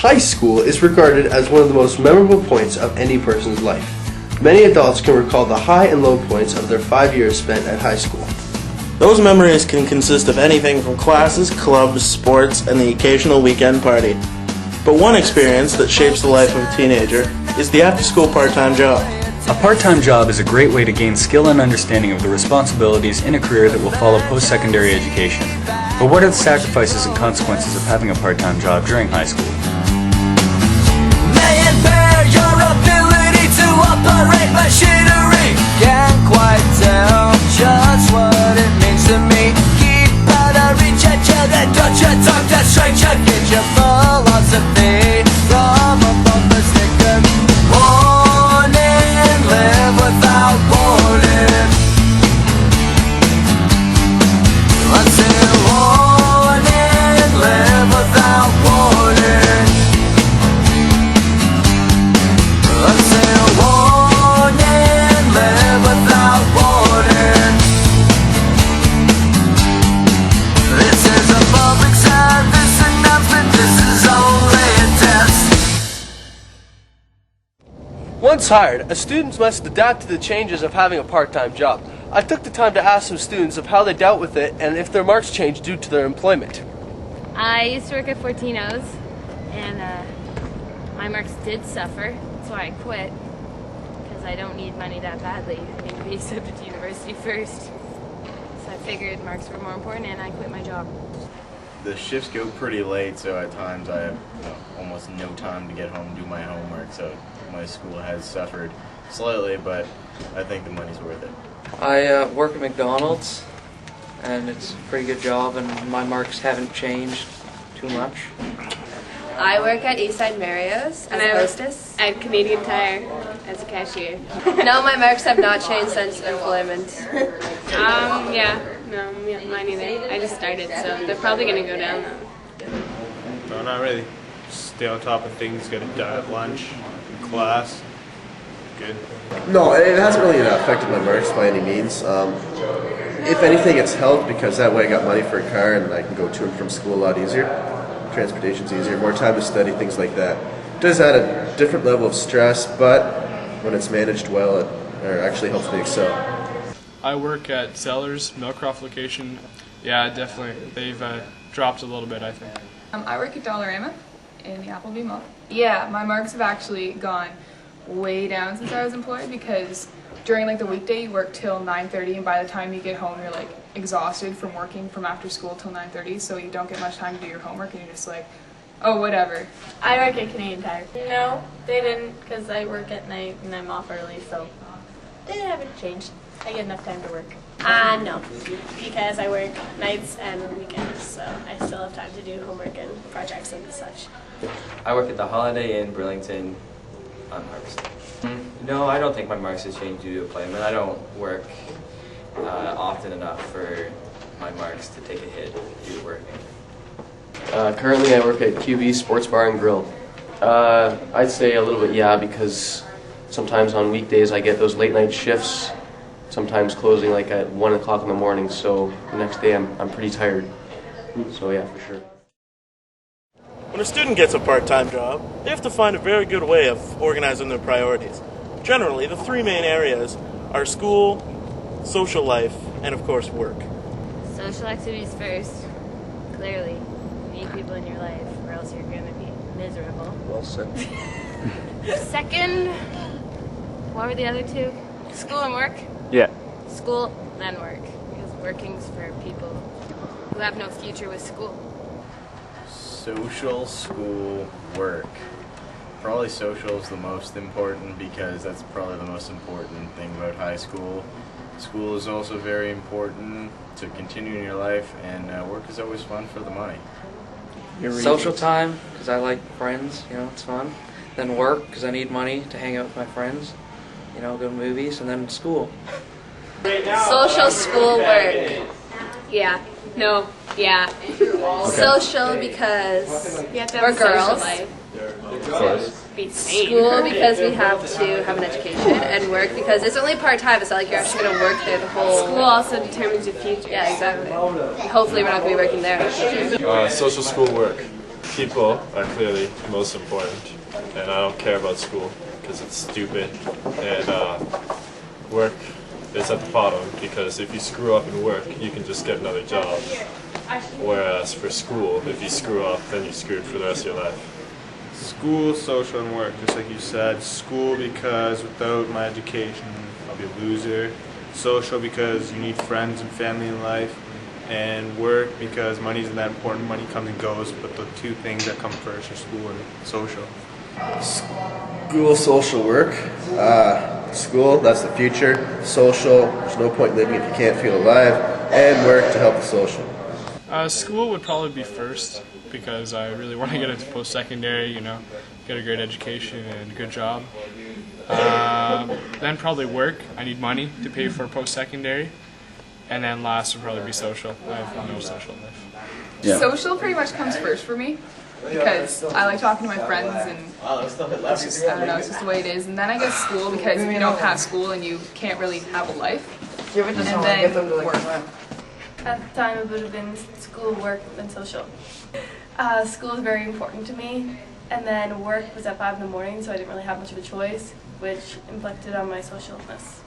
High school is regarded as one of the most memorable points of any person's life. Many adults can recall the high and low points of their 5 years spent at high school. Those memories can consist of anything from classes, clubs, sports, and the occasional weekend party. But one experience that shapes the life of a teenager is the after-school part-time job. A part-time job is a great way to gain skill and understanding of the responsibilities in a career that will follow post-secondary education. But what are the sacrifices and consequences of having a part-time job during high school? May impair your ability to operate machinery. Can't quite tell just what it means to me. Keep out of reach at you, then don't you talk to stranger. Get your philosophy from a bumper sticker. Warning, live without warning. Let's say warning, live without warning. Let's say warning, live without warning. This is a public service announcement, this is only a test. Once hired, a student must adapt to the changes of having a part-time job. I took the time to ask some students of how they dealt with it and if their marks changed due to their employment. I used to work at Fortino's, and my marks did suffer. That's why I quit, because I don't need money that badly. I need to be accepted to university first. So I figured marks were more important, and I quit my job. The shifts go pretty late, so at times I have almost no time to get home and do my homework, so my school has suffered slightly, but I think the money's worth it. I work at McDonald's, and it's a pretty good job, and my marks haven't changed too much. I work at Eastside Mario's as a hostess. At Canadian Tire as a cashier. No, my marks have not changed since employment. Mine either. I just started, so they're probably going to go down though. No, not really. Stay on top of things, get it done at lunch, in class. Good. No, it hasn't really affected my marks by any means. If anything, it's helped because that way I got money for a car and I can go to and from school a lot easier. Transportation's easier, more time to study, things like that. It does add a different level of stress, but when it's managed well, it actually helps me excel. I work at Zellers, Millcroft location. Yeah, definitely. They've dropped a little bit, I think. I work at Dollarama in the Applebee Mall. Yeah, my marks have actually gone way down since I was employed because during like the weekday you work till 9:30 and by the time you get home you're like exhausted from working from after school till 9:30, so you don't get much time to do your homework and you're just like, oh, whatever. I work at Canadian Tire. No, they didn't, because I work at night and I'm off early, so they haven't changed. I get enough time to work. No, because I work nights and weekends, so I still have time to do homework and projects and such. I work at the Holiday Inn, Burlington, on Harvest. No, I don't think my marks have changed due to employment. I don't work often enough for my marks to take a hit due to working. Currently I work at QB Sports Bar and Grill. I'd say a little bit yeah, because sometimes on weekdays I get those late night shifts, sometimes closing like at 1 o'clock in the morning, so the next day I'm pretty tired. So yeah, for sure. When a student gets a part-time job, they have to find a very good way of organizing their priorities. Generally, the three main areas are school, social life, and of course work. Social activities first. Clearly, you need people in your life or else you're going to be miserable. Well said. Second, what were the other two? School and work? Yeah. School, then work. Because working's for people who have no future with school. Social, school, work. Probably social is the most important because that's probably the most important thing about high school. School is also very important to continue in your life, and work is always fun for the money. Social time, because I like friends, it's fun. Then work, because I need money to hang out with my friends, go to movies, and then school. Social, school, work. Yeah. No. Yeah. Social because You have to have we're a social girls. life. Of course. Be sane. School because we have to have an education, and work because it's only part-time. It's not like you're actually going to work there the whole... School also determines your future. Yeah, exactly. Hopefully we're not going to be working there. Social, school, work. People are clearly most important, and I don't care about school because it's stupid, and work is at the bottom because if you screw up in work, you can just get another job. Whereas for school, if you screw up, then you're screwed for the rest of your life. School, social, and work, just like you said. School because without my education, I'll be a loser. Social because you need friends and family in life. And work because money isn't that important. Money comes and goes, but the two things that come first are school and social. School, social, work. School, that's the future. Social, there's no point living if you can't feel alive. And work to help the social. School would probably be first because I really want to get into post-secondary, get a great education and a good job. Then probably work. I need money to pay for post-secondary. And then last would probably be social. I have no social life. Yeah. Social pretty much comes first for me because I like talking to my friends and it's just, I don't know, it's just the way it is. And then I guess school because if you don't have school and you can't really have a life. And then work. At the time it would have been school, work, and social. School is very important to me, and then work was at 5 in the morning, so I didn't really have much of a choice, which inflicted on my socialness.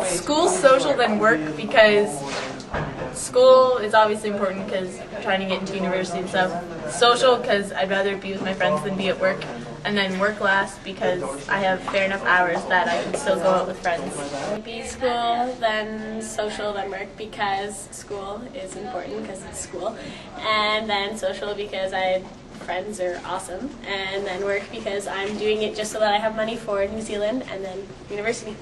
School, social, then work because school is obviously important because I'm trying to get into university and stuff. Social because I'd rather be with my friends than be at work. And then work last because I have fair enough hours that I can still go out with friends. Be school, then social, then work because school is important because it's school. And then social because friends are awesome. And then work because I'm doing it just so that I have money for New Zealand and then university.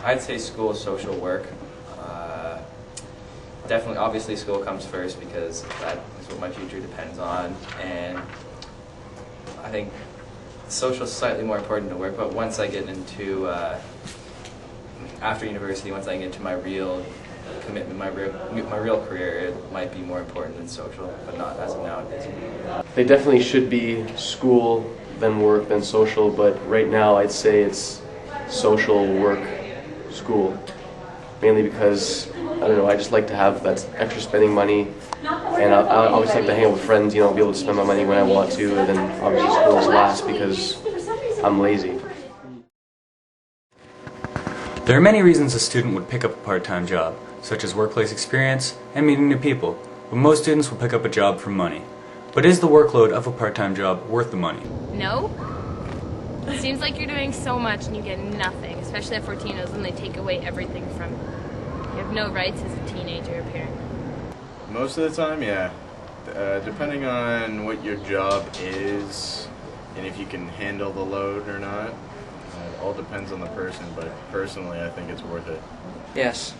I'd say school, social, work. Definitely, obviously school comes first because that is what my future depends on. And I think social is slightly more important to work, but once I get into, after university, once I get into my real commitment, my real career, it might be more important than social, but not as of now it is. They definitely should be school, then work, then social, but right now I'd say it's social, work, school. Mainly because, I don't know, I just like to have that extra spending money, and I always like to hang out with friends, be able to spend my money when I want to, and then obviously school is last because I'm lazy. There are many reasons a student would pick up a part-time job, such as workplace experience and meeting new people, but most students will pick up a job for money. But is the workload of a part-time job worth the money? No. It seems like you're doing so much and you get nothing, especially at 14 when they take away everything from you. You have no rights as a teenager or parent. Most of the time, yeah. Depending on what your job is and if you can handle the load or not, it all depends on the person, but personally I think it's worth it. Yes.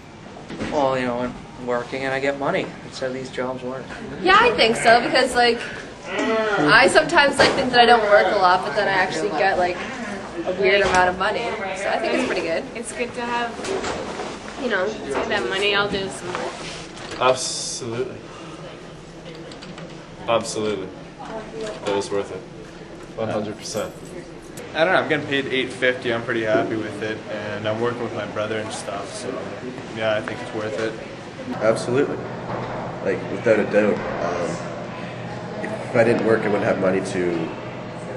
Well, I'm working and I get money. That's how these jobs work. Yeah, I think so because I sometimes think that I don't work a lot, but then I actually get a weird amount of money. So I think it's pretty good. It's good to have, to get that money. I'll do some work. Absolutely. Absolutely. It was worth it. 100%. I don't know, I'm getting paid $8.50, I'm pretty happy with it, and I'm working with my brother and stuff, so yeah, I think it's worth it. Absolutely. Without a doubt. If I didn't work, I wouldn't have money to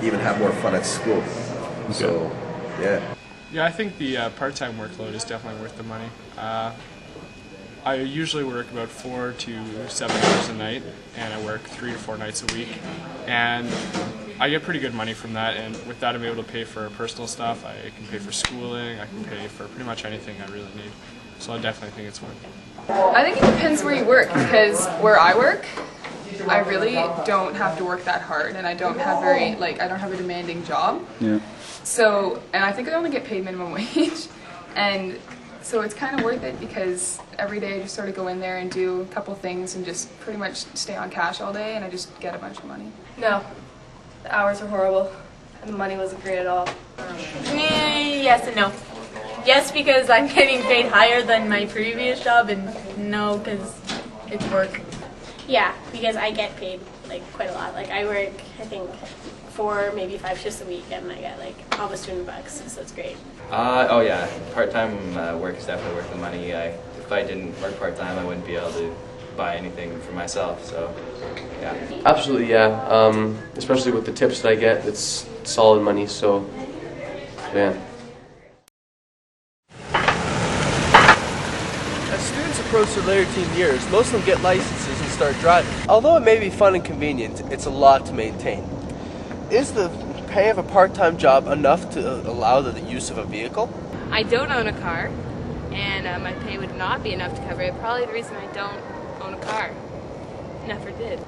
even have more fun at school. Okay. So, yeah. Yeah, I think the part-time workload is definitely worth the money. I usually work about 4 to 7 hours a night, and I work 3 to 4 nights a week. And I get pretty good money from that, and with that I'm able to pay for personal stuff. I can pay for schooling, I can pay for pretty much anything I really need. So I definitely think it's worth it. I think it depends where you work because where I work, I really don't have to work that hard, and I don't have I don't have a demanding job. Yeah. So, and I think I only get paid minimum wage, and so it's kind of worth it because every day I just sort of go in there and do a couple things and just pretty much stay on cash all day, and I just get a bunch of money. No. The hours are horrible, and the money wasn't great at all. Yes and no. Yes, because I'm getting paid higher than my previous job, and no, because it's work. Yeah, because I get paid quite a lot. I work, I think, 4, maybe 5 shifts a week, and I get almost $200, so it's great. Oh yeah, part-time work is definitely worth the money. If I didn't work part-time, I wouldn't be able to buy anything for myself. So, yeah. Absolutely, yeah. Especially with the tips that I get, it's solid money. So yeah. As students approach their later teen years, most of them get licenses and start driving. Although it may be fun and convenient, it's a lot to maintain. Is the pay of a part-time job enough to allow the use of a vehicle? I don't own a car, and my pay would not be enough to cover it. Probably the reason I don't own a car. Never did.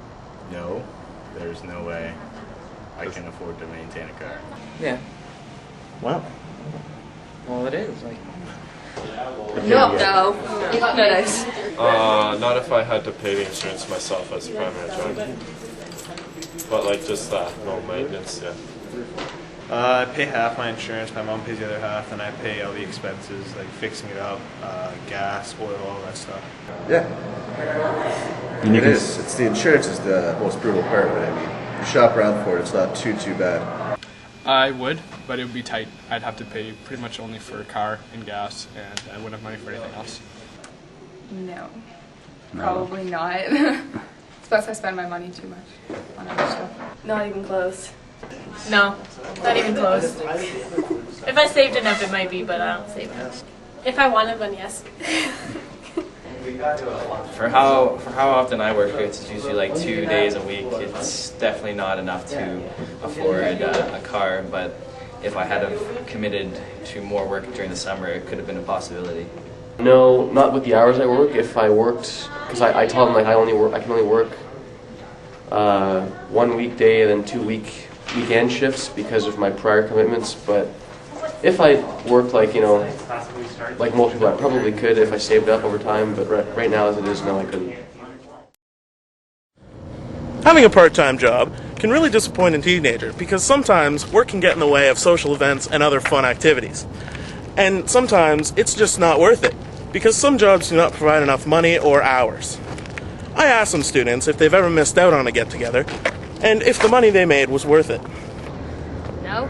No, there's no way I can afford to maintain a car. Yeah. Wow. Well, it is. Like. No. Nice. Not if I had to pay the insurance myself as a primary driver. But like just that, no maintenance, yeah. I pay half my insurance, my mom pays the other half, and I pay all the expenses, like fixing it up, gas, oil, all that stuff. Yeah. It is. It's the insurance is the most brutal part of it. I mean, you shop around for it, it's not too bad. I would, but it would be tight. I'd have to pay pretty much only for a car and gas, and I wouldn't have money for anything else. No. Probably not. Plus I spend my money too much on other stuff. Not even close. No, not even close. If I saved enough, it might be, but I don't save enough. If I wanted one, yes. For how often I work, it's usually like 2 days a week. It's definitely not enough to afford a car, but if I had have committed to more work during the summer, it could have been a possibility. No, not with the hours I work. If I worked, because I tell them like I can only work 1 weekday and then 2 weekend shifts because of my prior commitments. But if I worked like like most people, I probably could if I saved up over time. But right now, as it is, no, I couldn't. Having a part-time job can really disappoint a teenager because sometimes work can get in the way of social events and other fun activities. And sometimes it's just not worth it because some jobs do not provide enough money or hours. I asked some students if they've ever missed out on a get-together and if the money they made was worth it. No,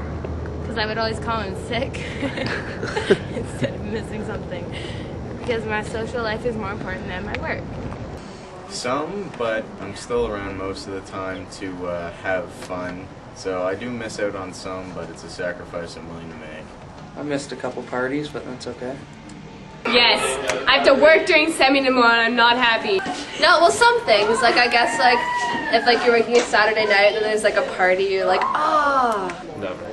because I would always call in sick instead of missing something because my social life is more important than my work. Some, but I'm still around most of the time to have fun. So I do miss out on some, but it's a sacrifice I'm willing to make. I missed a couple parties, but that's okay. Yes, I have to work during semi tomorrow and I'm not happy. No, well, some things, like I guess like if like you're working a Saturday night and there's like a party, you're like, ah. Never.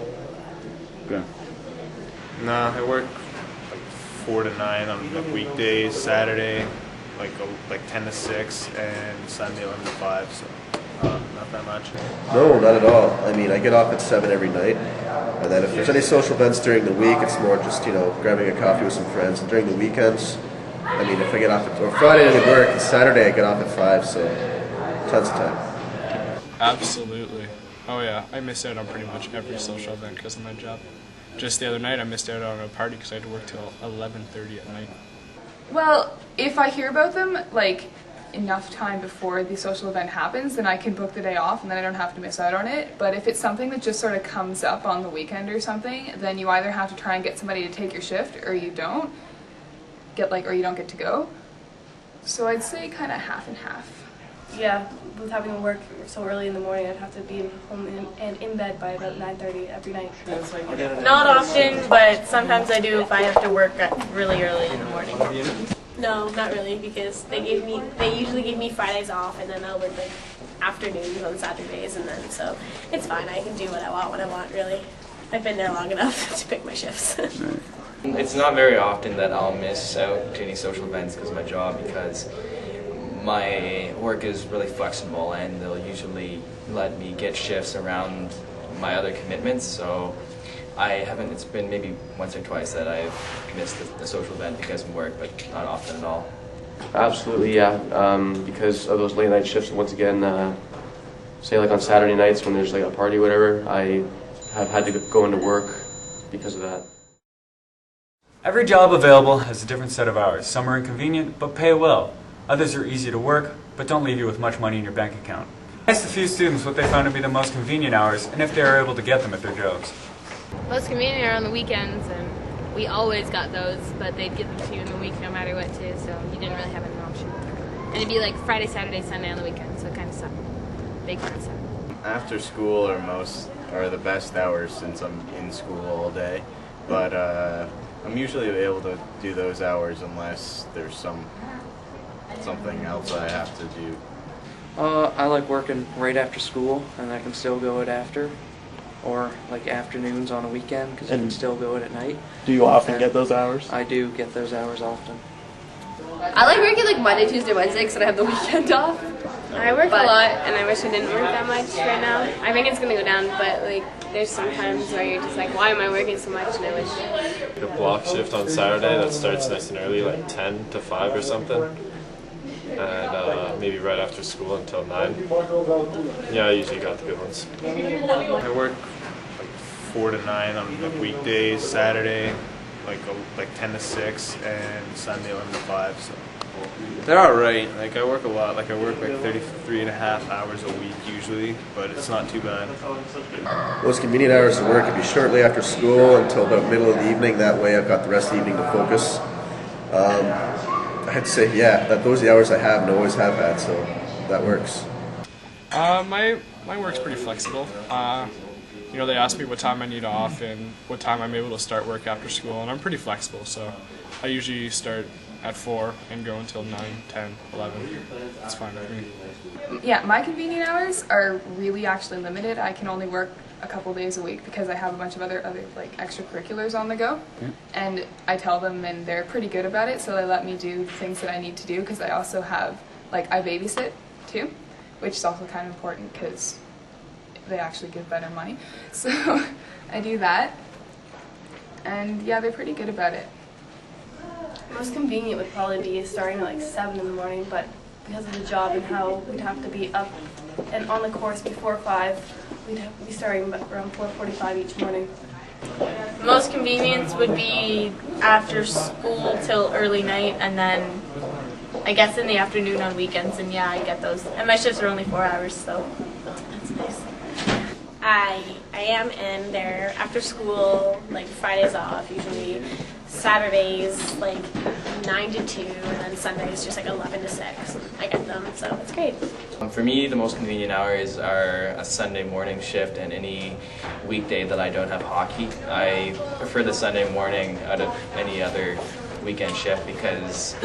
Okay. No, I work like 4 to 9 on like weekdays, Saturday like 10 to 6, and Sunday 11 to 5. So not that much. No, not at all. I mean, I get off at 7 every night, and then if there's any social events during the week, it's more just, grabbing a coffee with some friends. And during the weekends, I mean, if I get off or Friday I work, and Saturday I get off at 5, so tons of time. Absolutely. Oh yeah, I miss out on pretty much every social event because of my job. Just the other night I missed out on a party because I had to work till 11:30 at night. Well, if I hear about them, like, enough time before the social event happens, then I can book the day off and then I don't have to miss out on it. But if it's something that just sort of comes up on the weekend or something, then you either have to try and get somebody to take your shift or you don't get to go. So I'd say kind of half and half. Yeah, with having to work so early in the morning, I'd have to be home and in bed by about 9:30 every night. Not often, but sometimes I do if I have to work really early in the morning. No, not really, because they usually give me Fridays off, and then I'll work like afternoons on Saturdays, and then so it's fine. I can do what I want when I want. Really, I've been there long enough to pick my shifts. It's not very often that I'll miss out to any social events because of my job, because my work is really flexible and they'll usually let me get shifts around my other commitments, so it's been maybe once or twice that I've missed the social event because of work, but not often at all. Absolutely, yeah. Because of those late night shifts, once again, say like on Saturday nights when there's like a party or whatever, I have had to go into work because of that. Every job available has a different set of hours. Some are inconvenient, but pay well. Others are easy to work, but don't leave you with much money in your bank account. I asked a few students what they found to be the most convenient hours and if they are able to get them at their jobs. Most convenient are on the weekends, and we always got those, but they'd give them to you in the week no matter what too, so you didn't really have an option. And it'd be like Friday, Saturday, Sunday on the weekend, so it kind of sucked. Big kind of sucked. After school are the best hours since I'm in school all day, but I'm usually able to do those hours unless there's something else I have to do. I like working right after school, and I can still go it after, or like afternoons on a weekend, because you can still go it at night. Do you often get those hours? I do get those hours often. I like working like Monday, Tuesday, Wednesday because I have the weekend off. I work a lot, and I wish I didn't work that much right now. I think it's gonna go down, but like there's some times where you're just like, why am I working so much? And I wish. The block shift on Saturday that starts nice and early, like 10 to 5 or something, and maybe right after school until 9. Yeah, I usually got the good ones. I work like 4 to 9 on like weekdays, Saturday like 10 to 6, and Sunday 11 to 5. So they're alright. Like I work a lot. Like I work like 33.5 hours a week usually, but it's not too bad. Most convenient hours to work would be shortly after school until about middle of the evening. That way I've got the rest of the evening to focus. I'd say, yeah, those are the hours I have and always have had, so that works. My work's pretty flexible. You know, they ask me what time I need off and what time I'm able to start work after school, and I'm pretty flexible, so I usually start at 4 and go until 9, 10, 11. That's fine with me. Yeah, my convenient hours are really actually limited. I can only work a couple days a week because I have a bunch of other like extracurriculars on the go, and I tell them, and they're pretty good about it, so they let me do the things that I need to do, because I also have, like, I babysit too, which is also kind of important because they actually give better money. So I do that, and yeah, they're pretty good about it. Most convenient would probably be starting at like 7 in the morning, but because of the job and how we'd have to be up and on the course before 5, we'd have to be starting around 4:45 each morning. Most convenience would be after school till early night, and then I guess in the afternoon on weekends, and yeah, I get those. And my shifts are only 4 hours, so that's nice. I am in there after school, like Fridays off, usually Saturdays like 9 to 2, and then Sundays just like 11 to 6. I get them, so it's great. For me, the most convenient hours are a Sunday morning shift and any weekday that I don't have hockey. I prefer the Sunday morning out of any other weekend shift because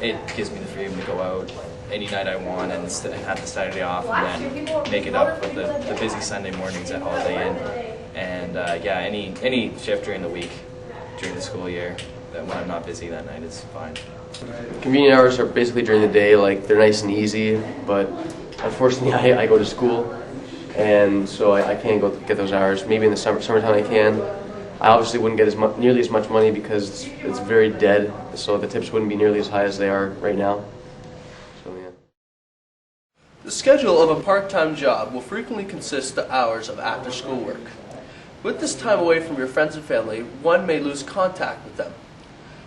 it gives me the freedom to go out any night I want and have the Saturday off, and then make it up with the busy Sunday mornings at Holiday Inn. And yeah, any shift during the week, during the school year, that when I'm not busy that night is fine. Convenient hours are basically during the day, like they're nice and easy, but unfortunately I go to school, and so I can't go get those hours. Maybe in the summertime I can. I obviously wouldn't get nearly as much money because it's very dead, so the tips wouldn't be nearly as high as they are right now. So yeah. The schedule of a part-time job will frequently consist of hours of after-school work. With this time away from your friends and family, one may lose contact with them.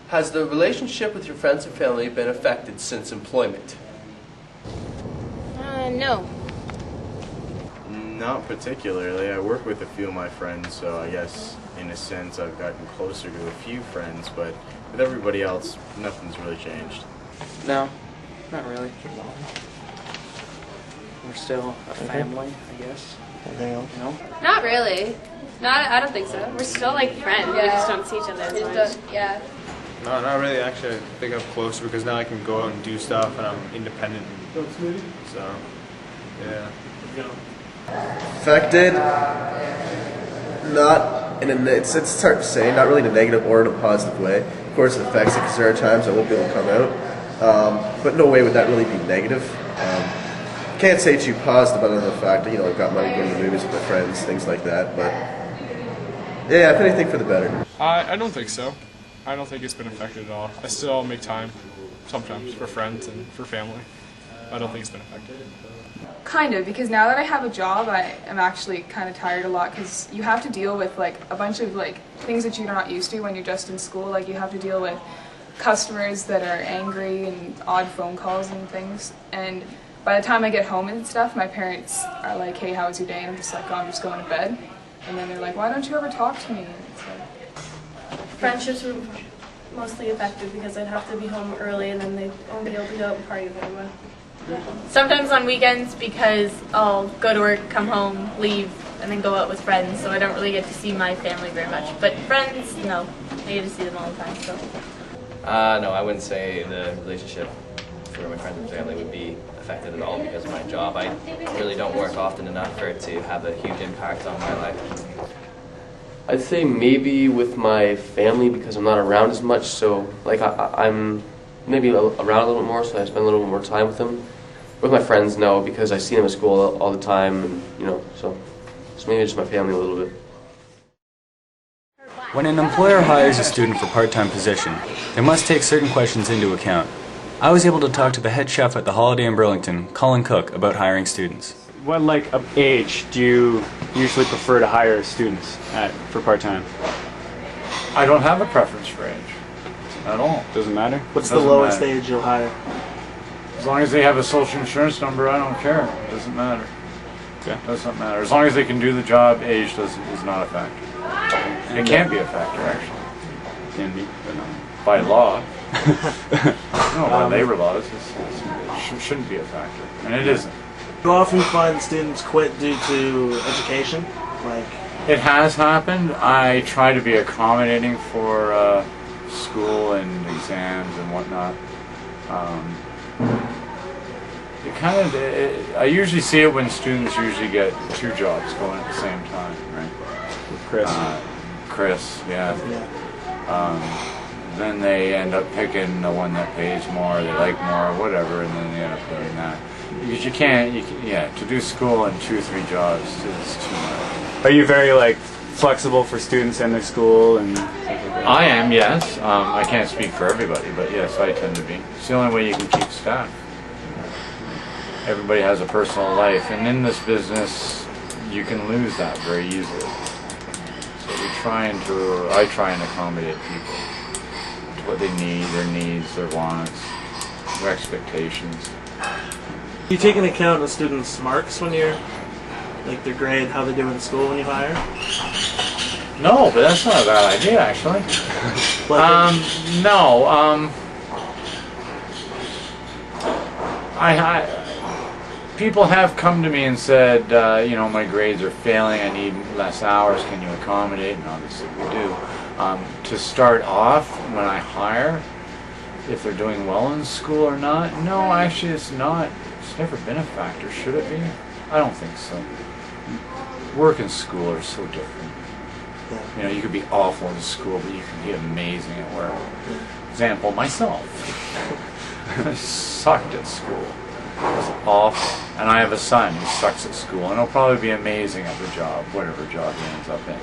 Has the relationship with your friends and family been affected since employment? No. Not particularly. I work with a few of my friends, so I guess in a sense I've gotten closer to a few friends, but with everybody else, nothing's really changed. No, not really. We're still a family, I guess. Anything else? You know? Not really. I don't think so. We're still like friends. We just don't see each other as much. Yeah. No, not really. Actually, I think I'm closer because now I can go out and do stuff, and I'm independent. So, yeah. Affected, not in a, it's hard to say, not really in a negative or in a positive way. Of course it affects it because there are times I won't be able to come out, but no way would that really be negative. Can't say too positive other than the fact that, I've got money going to the movies with my friends, things like that, but yeah, if anything, for the better. I don't think so. I don't think it's been affected at all. I still make time sometimes for friends and for family. I don't think it's been affected. Kind of, because now that I have a job, I am actually kind of tired a lot, because you have to deal with like a bunch of like things that you're not used to when you're just in school. Like you have to deal with customers that are angry and odd phone calls and things. And by the time I get home and stuff, my parents are like, "Hey, how was your day?" And I'm just like, "Oh, I'm just going to bed." And then they're like, "Why don't you ever talk to me?" And it's like, Friendships mostly affected because I'd have to be home early and then they won't be able to go out and party with everyone. Sometimes on weekends because I'll go to work, come home, leave, and then go out with friends, so I don't really get to see my family very much. But friends, no, I get to see them all the time. So. No, I wouldn't say the relationship for my friends and family would be affected at all because of my job. I really don't work often enough for it to have a huge impact on my life. I'd say maybe with my family because I'm not around as much, so like I'm maybe around a little bit more, so I spend a little bit more time with them. With my friends, no, because I see them at school all the time, and so maybe just my family a little bit. When an employer hires a student for part-time position, they must take certain questions into account. I was able to talk to the head chef at the Holiday in Burlington, Colin Cook, about hiring students. What age do you usually prefer to hire students for part-time? I don't have a preference for age at all. Doesn't matter? What's the lowest age you'll hire? As long as they have a social insurance number, I don't care. It doesn't matter. Okay. Doesn't matter. As long as they can do the job, age is not a factor. It can be a factor, actually. Can be, but not. By law. No, by labor laws, it shouldn't be a factor. And it isn't. Do you often find students quit due to education? It has happened. I try to be accommodating for school and exams and whatnot. I usually see it when students usually get two jobs going at the same time, right? With Chris, yeah. Then they end up picking the one that pays more, they like more, whatever, and then they end up doing that. Because you can't, to do school and 2-3 jobs is too much. Are you very flexible for students and their school and stuff like that? I am, yes. I can't speak for everybody, but yes, I tend to be. It's the only way you can keep staff. Everybody has a personal life, and in this business, you can lose that very easily. So I try and accommodate people to what they need, their needs, their wants, their expectations. Do you take into account a student's marks when you're, their grade, how they do in school when you hire? No, but that's not a bad idea, actually. No. People have come to me and said, my grades are failing, I need less hours, can you accommodate? And obviously we do. To start off, when I hire, if they're doing well in school or not, no, actually it's not. It's never been a factor, should it be? I don't think so. Work and school are so different. You could be awful in school, but you can be amazing at work. Example, myself. I sucked at school. It was awful. And I have a son who sucks at school, and he'll probably be amazing at the job, whatever job he ends up in.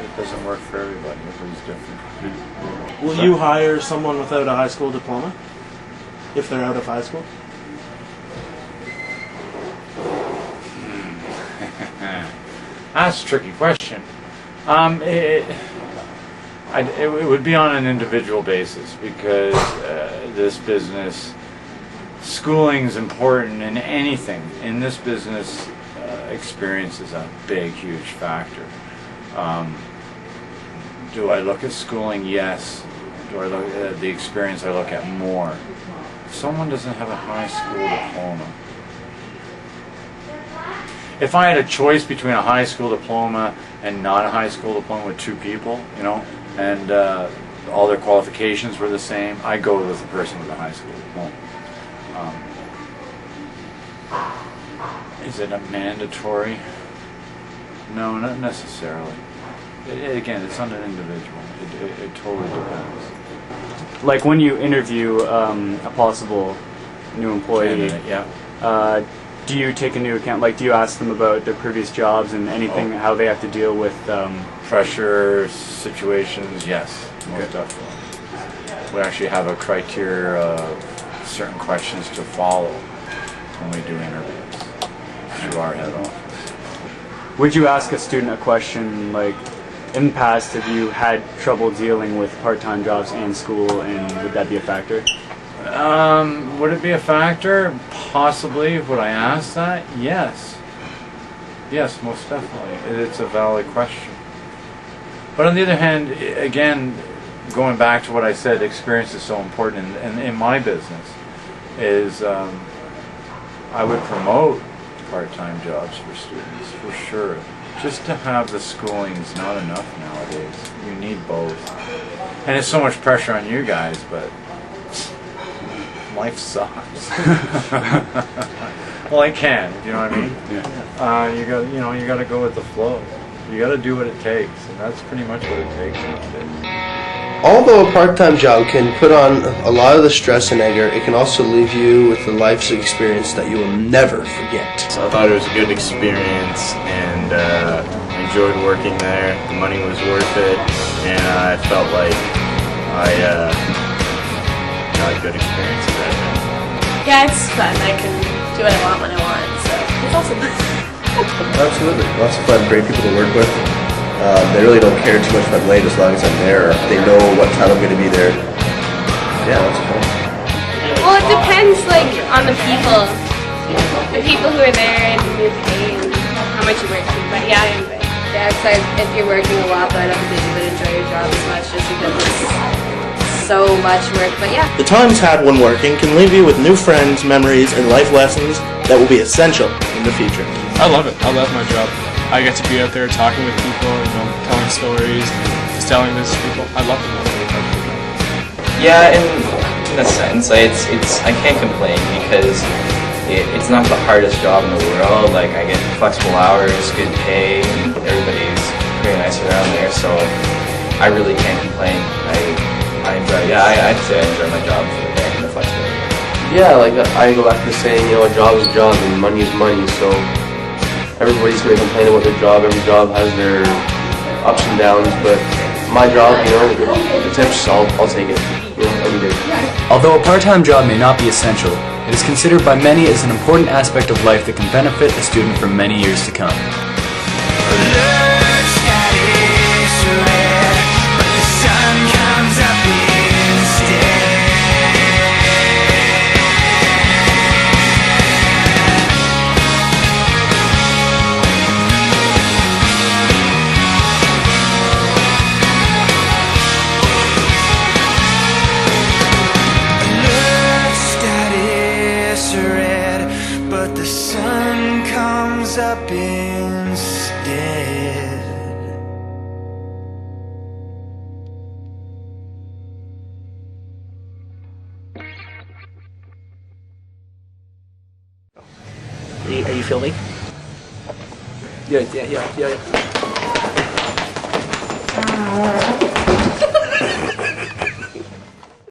It doesn't work for everybody. Everybody's different. Will you hire someone without a high school diploma? If they're out of high school? That's a tricky question. It would be on an individual basis because this business, schooling is important in anything. In this business, experience is a big, huge factor. Do I look at schooling? Yes. Do I look at the experience? I look at more. If someone doesn't have a high school diploma, if I had a choice between a high school diploma and not a high school diploma with two people, and all their qualifications were the same, I'd go with the person with a high school diploma. Is it a mandatory? No, not necessarily. Again, it's on an individual. It totally depends. Like when you interview a possible new employee, yeah. Do you take into account, do you ask them about their previous jobs and anything, how they have to deal with pressure situations? Yes, most definitely. We actually have a criteria of certain questions to follow when we do interviews through our head office. Would you ask a student a question in the past, have you had trouble dealing with part-time jobs and school, and would that be a factor? Would it be a factor? Possibly. Would I ask that? Yes. Yes, most definitely. It's a valid question. But on the other hand, again, going back to what I said, experience is so important. And in my business, is I would promote part-time jobs for students for sure. Just to have the schooling is not enough nowadays. You need both, and it's so much pressure on you guys, but life sucks. Well, I can. You know what I mean? Yeah. You got to go with the flow. You got to do what it takes, and that's pretty much what it takes nowadays. Although a part-time job can put on a lot of the stress and anger, it can also leave you with a life's experience that you will never forget. So I thought it was a good experience, and I enjoyed working there. The money was worth it, and I felt like I got a good experience there. Yeah, it's fun. I can do what I want when I want, so it's awesome. Absolutely. Lots of fun, great people to work with. They really don't care too much if I'm late as long as I'm there. They know what time I'm going to be there. Yeah, lots of fun. Well, it depends, like, on the people. The people who are there and the pay and how much you work to. But yeah, I enjoy it. Yeah, because if you're working a lot, but I don't think you would enjoy your job as much just because it's so much work. But yeah. The times had when working can leave you with new friends, memories, and life lessons that will be essential in the future. I love it. I love my job. I get to be out there talking with people, telling stories, just telling this to people. I love it. Yeah, in a sense, it's I can't complain because it's not the hardest job in the world. Like, I get flexible hours, good pay, and everybody's pretty nice around there, so I really can't complain. I enjoy. Yeah, I'd say I enjoy my job for the pay and the flexibility. Yeah, like I go back to saying, a job is a job and money is money, so everybody's going to complain about their job. Every job has their ups and downs, but my job, the tips, I'll take it, any day. Although a part-time job may not be essential, it is considered by many as an important aspect of life that can benefit a student for many years to come. But the sun comes up instead. Are you filming? Yeah.